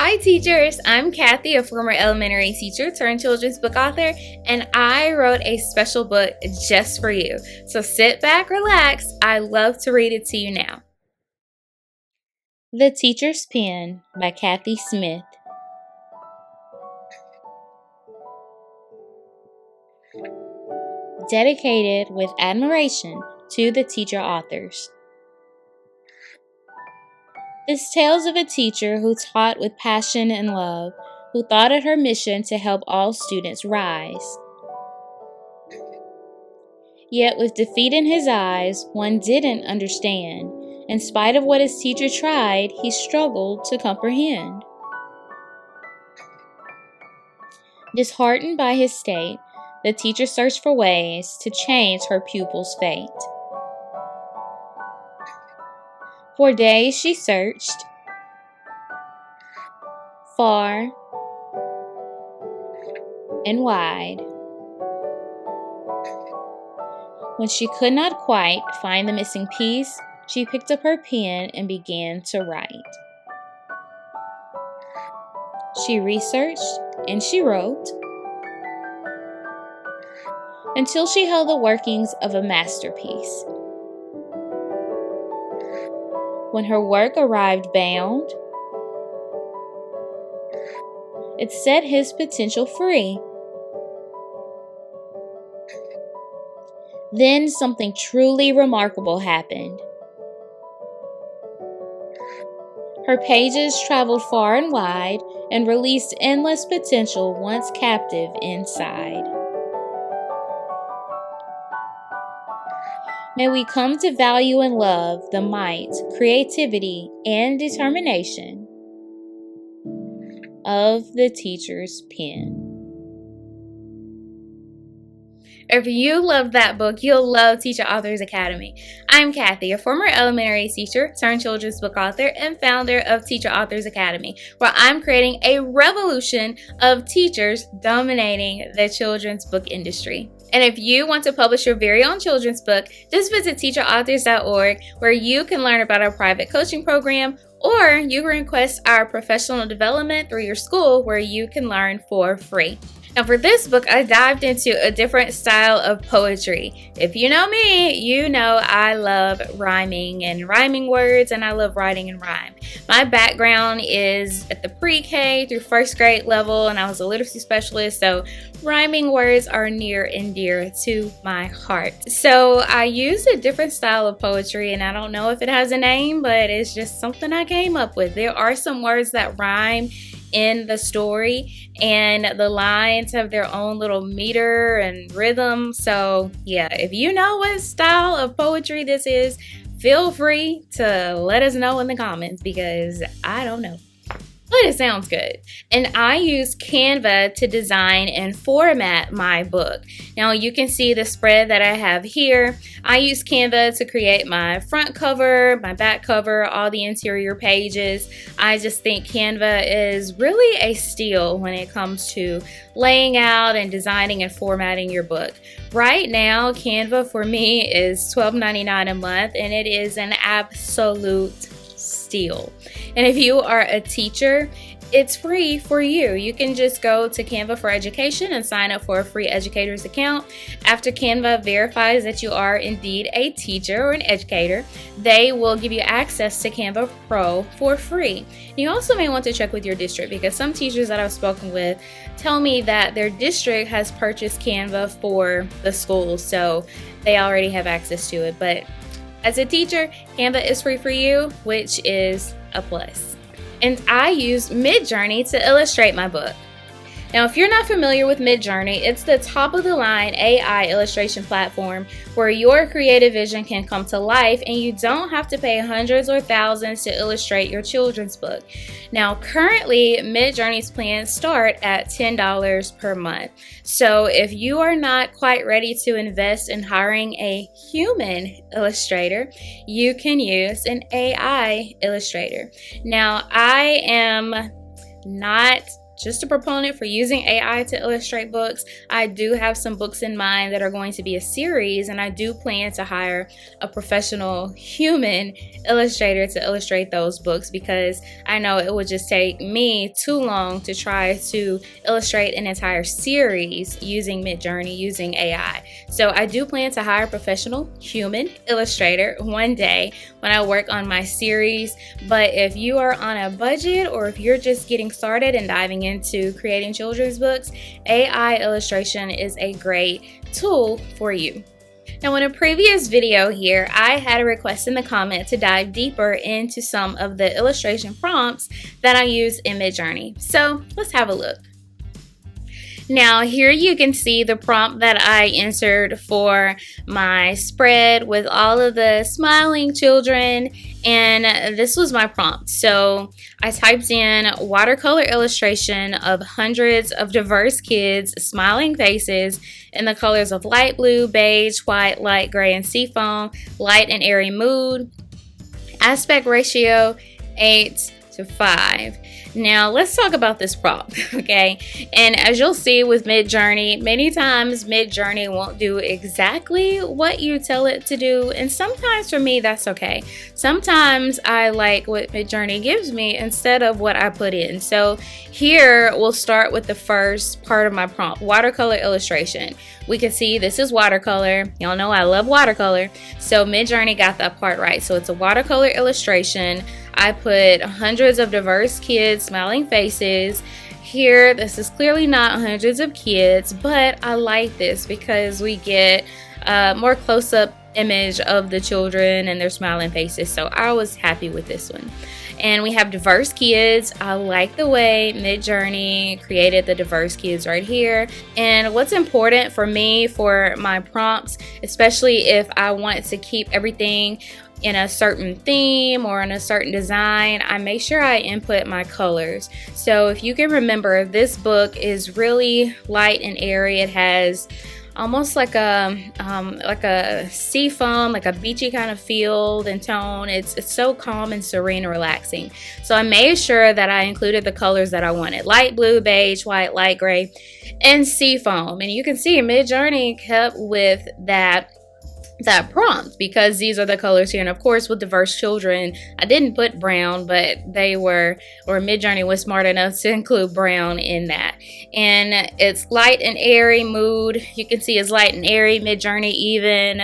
Hi teachers, I'm Kathy, a former elementary teacher turned children's book author, and I wrote a special book just for you. So sit back, relax, I love to read it to you now. The Teacher's Pen by Kathy Smith. Dedicated with admiration to the teacher authors. This tells of a teacher who taught with passion and love, who thought it her mission to help all students rise. Yet with defeat in his eyes, one didn't understand. In spite of what his teacher tried, he struggled to comprehend. Disheartened by his state, the teacher searched for ways to change her pupil's fate. For days she searched, far and wide. When she could not quite find the missing piece, she picked up her pen and began to write. She researched and she wrote until she held the workings of a masterpiece. When her work arrived bound, it set his potential free. Then something truly remarkable happened. Her pages traveled far and wide and released endless potential once captive inside. May we come to value and love the might, creativity, and determination of the teacher's pen. If you love that book, you'll love Teacher Authors Academy. I'm Kathy, a former elementary teacher turned children's book author and founder of Teacher Authors Academy, where I'm creating a revolution of teachers dominating the children's book industry. And if you want to publish your very own children's book, just visit teacherauthors.org, where you can learn about our private coaching program, or you can request our professional development through your school, where you can learn for free. Now for this book, I dived into a different style of poetry. If you know me, you know I love rhyming and rhyming words, and I love writing in rhyme. My background is at the pre-K through first grade level, and I was a literacy specialist, so rhyming words are near and dear to my heart. So I used a different style of poetry, and I don't know if it has a name, but it's just something I came up with. There are some words that rhyme in the story, and the lines have their own little meter and rhythm. So yeah, if you know what style of poetry this is, feel free to let us know in the comments, because I don't know. But it sounds good. And I use Canva to design and format my book. Now you can see the spread that I have here. I use Canva to create my front cover, my back cover, all the interior pages. I just think Canva is really a steal when it comes to laying out and designing and formatting your book. Right now, Canva for me is $12.99 a month, and it is an absolute steal. And if you are a teacher, it's free for you. You can just go to Canva for Education and sign up for a free educator's account. After Canva verifies that you are indeed a teacher or an educator, they will give you access to Canva Pro for free. You also may want to check with your district, because some teachers that I've spoken with tell me that their district has purchased Canva for the school, so they already have access to it. But as a teacher, Canva is free for you, which is a plus. And I used Midjourney to illustrate my book. Now, if you're not familiar with Midjourney, it's the top-of-the-line AI illustration platform where your creative vision can come to life, and you don't have to pay hundreds or thousands to illustrate your children's book. Now, currently, Midjourney's plans start at $10 per month. So if you are not quite ready to invest in hiring a human illustrator, you can use an AI illustrator. Now, I am not just a proponent for using AI to illustrate books. I do have some books in mind that are going to be a series, and I do plan to hire a professional human illustrator to illustrate those books, because I know it would just take me too long to try to illustrate an entire series using Midjourney, using AI. So I do plan to hire a professional human illustrator one day when I work on my series. But if you are on a budget, or if you're just getting started and diving into creating children's books, AI illustration is a great tool for you. Now, in a previous video here, I had a request in the comment to dive deeper into some of the illustration prompts that I use in Midjourney. So let's have a look. Now, here you can see the prompt that I entered for my spread with all of the smiling children, and this was my prompt. So I typed in watercolor illustration of hundreds of diverse kids' smiling faces in the colors of light blue, beige, white, light gray, and seafoam, light and airy mood, aspect ratio 8:5. Now let's talk about this prompt, okay? And as you'll see with Midjourney, many times Midjourney won't do exactly what you tell it to do, and sometimes for me that's okay. Sometimes I like what Midjourney gives me instead of what I put in. So here we'll start with the first part of my prompt, watercolor illustration. We can see this is watercolor. Y'all know I love watercolor, so Midjourney got that part right. So it's a watercolor illustration. I put hundreds of diverse kids, smiling faces. Here, this is clearly not hundreds of kids, but I like this because we get a more close-up image of the children and their smiling faces. So I was happy with this one. And we have diverse kids. I like the way Midjourney created the diverse kids right here. And what's important for me for my prompts, especially if I want to keep everything in a certain theme or in a certain design, I make sure I input my colors. So if you can remember, this book is really light and airy. It has almost like a sea foam, like a beachy kind of feel and tone. It's so calm and serene and relaxing. So I made sure that I included the colors that I wanted: light blue, beige, white, light gray, and sea foam. And you can see Midjourney kept with that prompt because these are the colors here. And of course, with diverse children, I didn't put brown, but Midjourney was smart enough to include brown in that. And it's light and airy mood. You can see it's light and airy. Midjourney even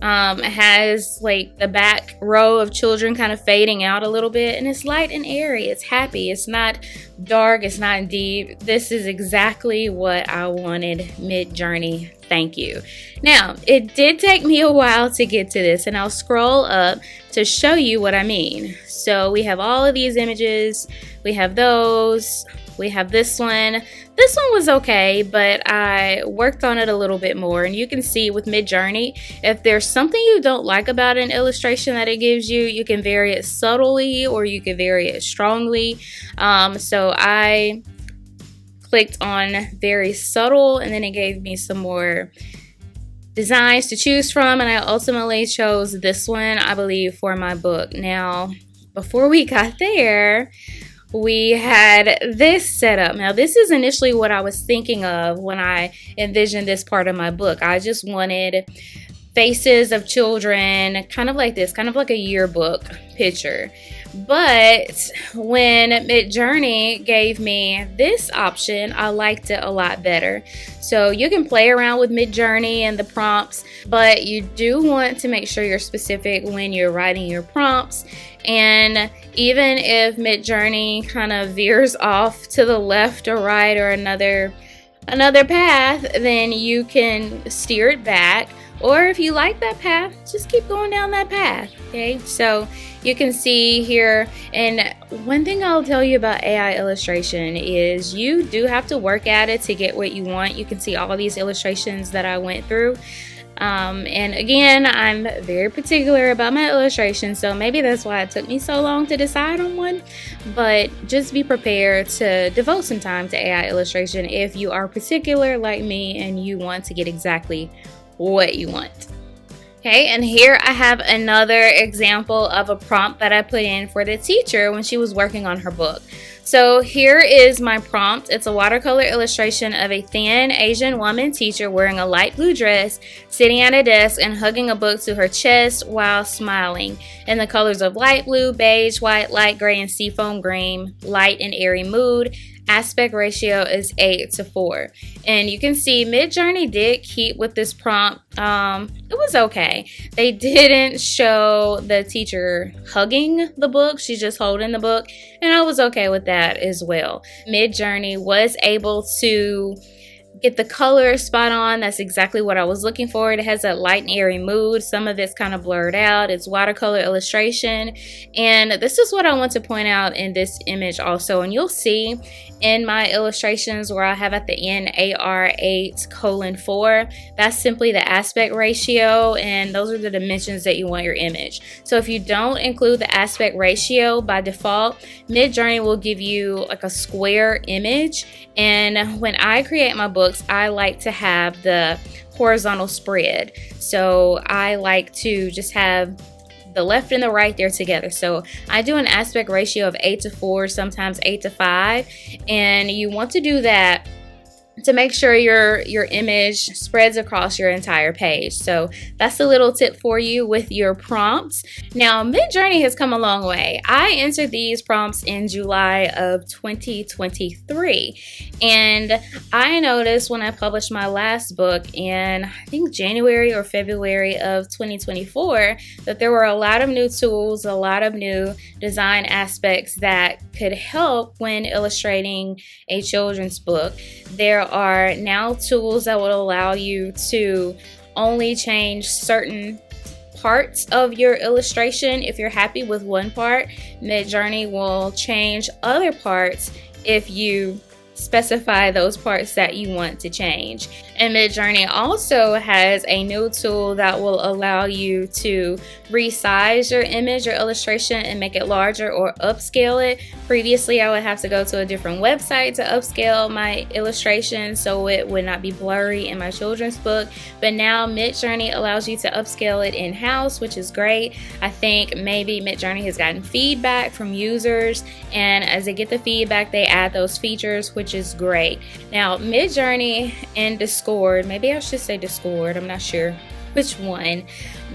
has like the back row of children kind of fading out a little bit, and it's light and airy. It's happy. It's not dark. It's not deep. This is exactly what I wanted. Midjourney, thank you. Now, it did take me a while to get to this, and I'll scroll up to show you what I mean. So we have all of these images. We have those. We have this one. This one was okay, but I worked on it a little bit more. And you can see with Midjourney, if there's something you don't like about an illustration that it gives you, you can vary it subtly or you can vary it strongly. So I clicked on very subtle, and then it gave me some more designs to choose from, and I ultimately chose this one, I believe, for my book. Now, before we got there, we had this set up. Now, this is initially what I was thinking of when I envisioned this part of my book. I just wanted faces of children, kind of like this, kind of like a yearbook picture. But when Midjourney gave me this option, I liked it a lot better. So you can play around with Midjourney and the prompts, but you do want to make sure you're specific when you're writing your prompts. And even if Midjourney kind of veers off to the left or right or another path, then you can steer it back. Or if you like that path, just keep going down that path, okay? So you can see here, and one thing I'll tell you about AI illustration is you do have to work at it to get what you want. You can see all of these illustrations that I went through. And again, I'm very particular about my illustrations, so maybe that's why it took me so long to decide on one. But just be prepared to devote some time to AI illustration if you are particular like me and you want to get exactly what you want. Okay, and here I have another example of a prompt that I put in for the teacher when she was working on her book. So here is my prompt. It's a watercolor illustration of a thin Asian woman teacher wearing a light blue dress, sitting at a desk and hugging a book to her chest while smiling. In the colors of light blue, beige, white, light gray, and seafoam green, light and airy mood. Aspect ratio is 8:4. And you can see Midjourney did keep with this prompt. It was okay. They didn't show the teacher hugging the book. She's just holding the book. And I was okay with that as well. Midjourney was able to get the color spot on. That's exactly what I was looking for. It has a light and airy mood. Some of it's kind of blurred out. It's watercolor illustration. And this is what I want to point out in this image also. And you'll see in my illustrations where I have at the end AR8:4. That's simply the aspect ratio, and those are the dimensions that you want your image. So if you don't include the aspect ratio by default, Midjourney will give you like a square image. And when I create my books, I like to have the horizontal spread. So I like to just have the left and the right there together. So I do an aspect ratio of 8:4, sometimes 8:5, and you want to do that to make sure your image spreads across your entire page. So that's a little tip for you with your prompts. Now, Midjourney has come a long way. I entered these prompts in July of 2023, and I noticed when I published my last book in, I think, January or February of 2024, that there were a lot of new tools, a lot of new design aspects that could help when illustrating a children's book. There are now tools that will allow you to only change certain parts of your illustration. If you're happy with one part, Midjourney will change other parts if you specify those parts that you want to change. And Midjourney also has a new tool that will allow you to resize your image or illustration and make it larger or upscale it. Previously, I would have to go to a different website to upscale my illustration so it would not be blurry in my children's book. But now Midjourney allows you to upscale it in-house, which is great. I think maybe Midjourney has gotten feedback from users, and as they get the feedback, they add those features, which is great. Now, Midjourney and Discord, maybe I should say Discord, I'm not sure which one,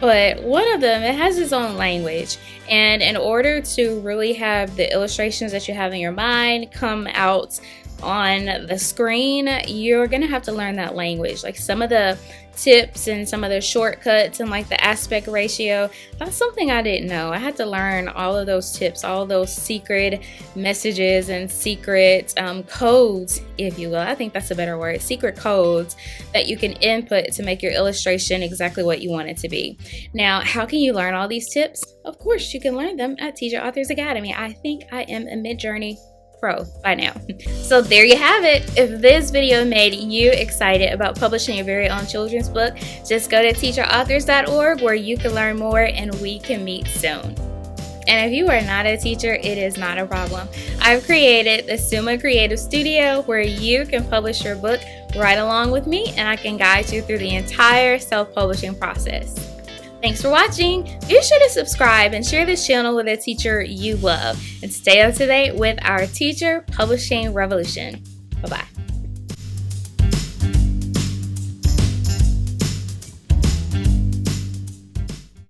but one of them, it has its own language. And in order to really have the illustrations that you have in your mind come out on the screen, you're gonna have to learn that language. Like some of the tips and some of the shortcuts and like the aspect ratio, that's something I didn't know. I had to learn all of those tips, all of those secret messages and secret codes, if you will. I think that's a better word, secret codes that you can input to make your illustration exactly what you want it to be. Now, how can you learn all these tips? Of course, you can learn them at Teacher Authors Academy. I think I am a Midjourney pro by now. So there you have it. If this video made you excited about publishing your very own children's book, just go to teacherauthors.org where you can learn more and we can meet soon. And if you are not a teacher, it is not a problem. I've created the Suma Creative Studio where you can publish your book right along with me, and I can guide you through the entire self-publishing process. Thanks for watching. Be sure to subscribe and share this channel with a teacher you love, and stay up to date with our teacher publishing revolution. Bye-bye.